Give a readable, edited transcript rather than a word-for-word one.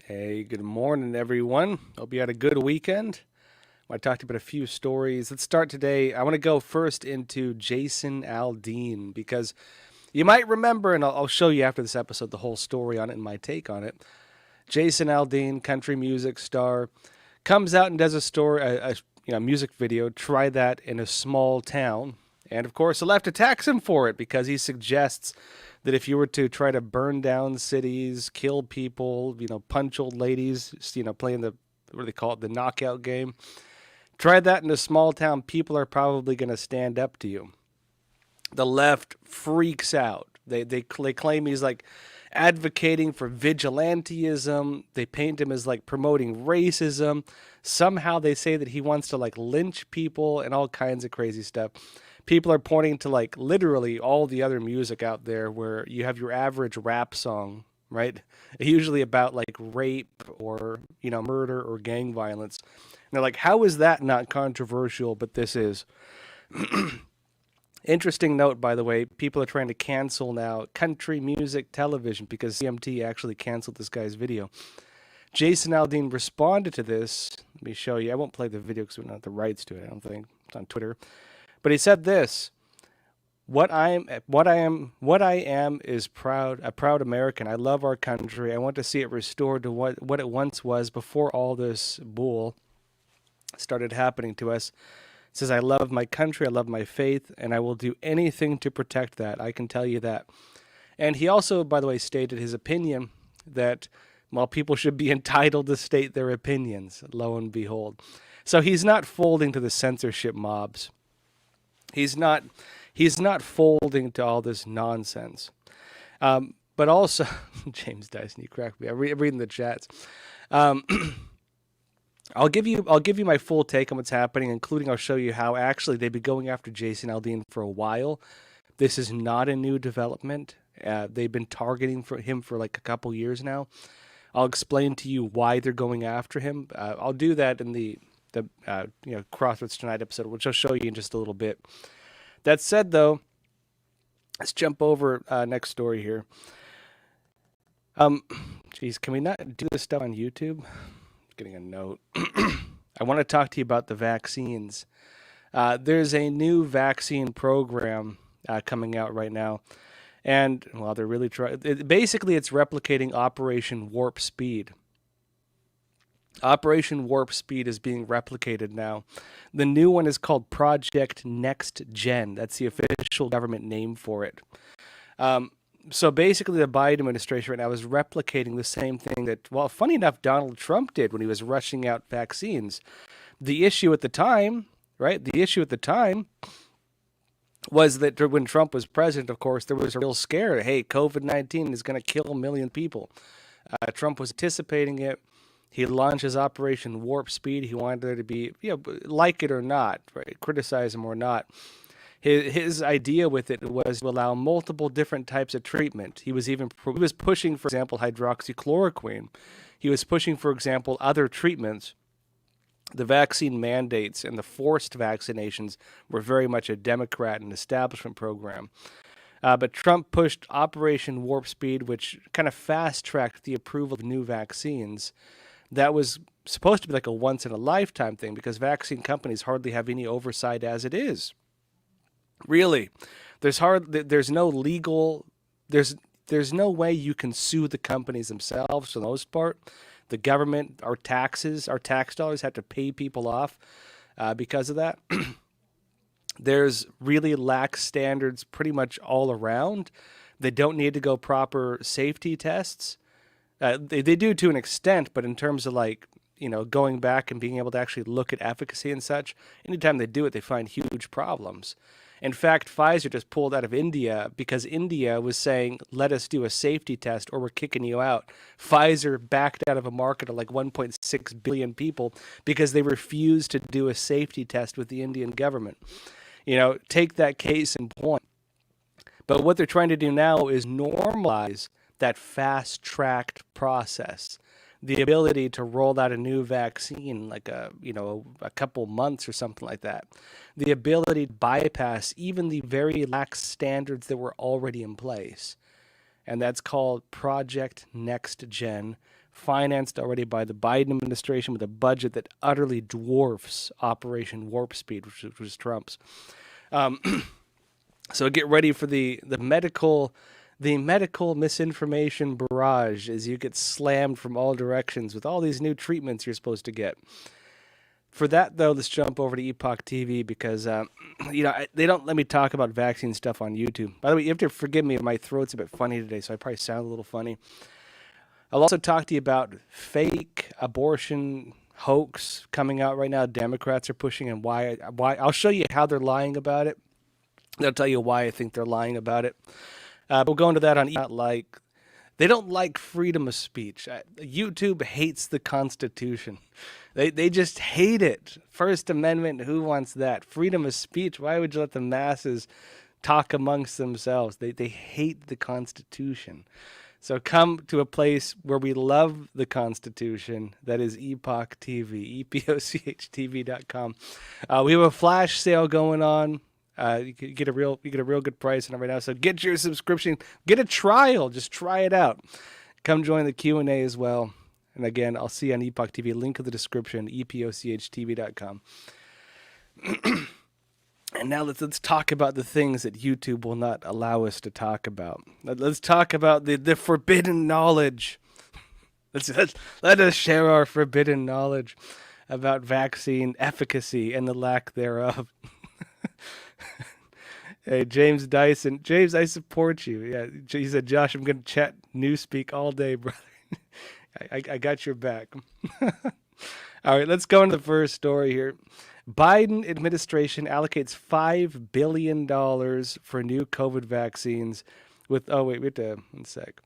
Hey, good morning, everyone. Hope you had a good weekend. I talked about a few stories. Let's start today. I want to go first into Jason Aldean because you might remember, and I'll show you after this episode the whole story on it and my take on it. Jason Aldean, country music star, comes out and does a story, music video. Try that in a small town, and of course, the left attacks him for it because he suggests that if you were to try to burn down cities, kill people, punch old ladies, playing what do they call it, the knockout game, try that in a small town, people are probably going to stand up to you. The left freaks out. They claim he's like advocating for vigilantism. They paint him as like promoting racism. Somehow they say that he wants to like lynch people and all kinds of crazy stuff. People are pointing to like literally all the other music out there where you have your average rap song, right? Usually about like rape or, murder or gang violence. And they're like, how is that not controversial? But this is. Interesting note, by the way, people are trying to cancel now country music television because CMT actually canceled this guy's video. Jason Aldean responded to this. Let me show you. I won't play the video because we don't have the rights to it, I don't think. It's on Twitter. But he said this: What I am is proud, a proud American. I love our country. I want to see it restored to what it once was before all this bull started happening to us. It says, I love my country, I love my faith, and I will do anything to protect that. I can tell you that. And he also, by the way, stated his opinion that, well, people should be entitled to state their opinions, lo and behold. So he's not folding to the censorship mobs. He's not folding to all this nonsense. But also, James Dyson, you cracked me. I'm reading the chats. I'll give you my full take on what's happening, including I'll show you how actually they've been going after Jason Aldean for a while. This is not a new development. They've been targeting him for like a couple years now. I'll explain to you why they're going after him. I'll do that in the Crossroads Tonight episode, which I'll show you in just a little bit. That said, though, let's jump over next story here. Geez, can we not do this stuff on YouTube? Getting a note. I want to talk to you about the vaccines. There's a new vaccine program coming out right now, and well, they're really trying. Basically, it's replicating Operation Warp Speed. Operation Warp Speed is being replicated now. The new one is called Project Next Gen. That's the official government name for it. So basically, the Biden administration right now is replicating the same thing that, well, funny enough, Donald Trump did when he was rushing out vaccines. The issue at the time, right? The issue at the time was that when Trump was president, of course, there was a real scare. Hey, COVID-19 is going to kill 1 million people. Trump was anticipating it. He launches Operation Warp Speed. He wanted there to be, like it or not, right? Criticize him or not. His idea with it was to allow multiple different types of treatment. He was pushing, for example, hydroxychloroquine. He was pushing, for example, other treatments. The vaccine mandates and the forced vaccinations were very much a Democrat and establishment program. But Trump pushed Operation Warp Speed, which kind of fast-tracked the approval of new vaccines. That was supposed to be like a once-in-a-lifetime thing because vaccine companies hardly have any oversight as it is. Really, there's no way you can sue the companies themselves for the most part. The government, our tax dollars have to pay people off because of that. There's really lax standards pretty much all around. They don't need to go proper safety tests. They do to an extent, but in terms of like, going back and being able to actually look at efficacy and such, anytime they do it, they find huge problems. In fact, Pfizer just pulled out of India because India was saying, let us do a safety test or we're kicking you out. Pfizer backed out of a market of like 1.6 billion people because they refused to do a safety test with the Indian government. Take that case in point. But what they're trying to do now is normalize that fast-tracked process. The ability to roll out a new vaccine like a couple months or something like that. The ability to bypass even the very lax standards that were already in place. And that's called Project Next Gen financed already by the Biden administration with a budget that utterly dwarfs Operation Warp Speed, which was Trump's. So get ready for the medical misinformation barrage as you get slammed from all directions with all these new treatments you're supposed to get. For that, though, let's jump over to Epoch TV because, they don't let me talk about vaccine stuff on YouTube. By the way, you have to forgive me if my throat's a bit funny today, so I probably sound a little funny. I'll also talk to you about fake abortion hoax coming out right now. Democrats are pushing, and why. I'll show you how they're lying about it. I'll tell you why I think they're lying about it. We'll go into that on they don't like freedom of speech. YouTube hates the Constitution. They just hate it. First Amendment, who wants that? Freedom of speech, why would you let the masses talk amongst themselves? They hate the Constitution. So come to a place where we love the Constitution. That is Epoch TV, EpochTV.com. We have a flash sale going on. You get a real good price on it right now. So get your subscription, get a trial, just try it out. Come join the Q&A as well. And again, I'll see you on Epoch TV. Link in the description, EpochTV.com. And now let's talk about the things that YouTube will not allow us to talk about. Let's talk about the forbidden knowledge. Let us share our forbidden knowledge about vaccine efficacy and the lack thereof. Hey, James Dyson. James, I support you. Yeah, he said, Josh, I'm going to chat Newspeak all day, brother. I got your back. All right, let's go into the first story here. Biden administration allocates $5 billion for new COVID vaccines with, one sec.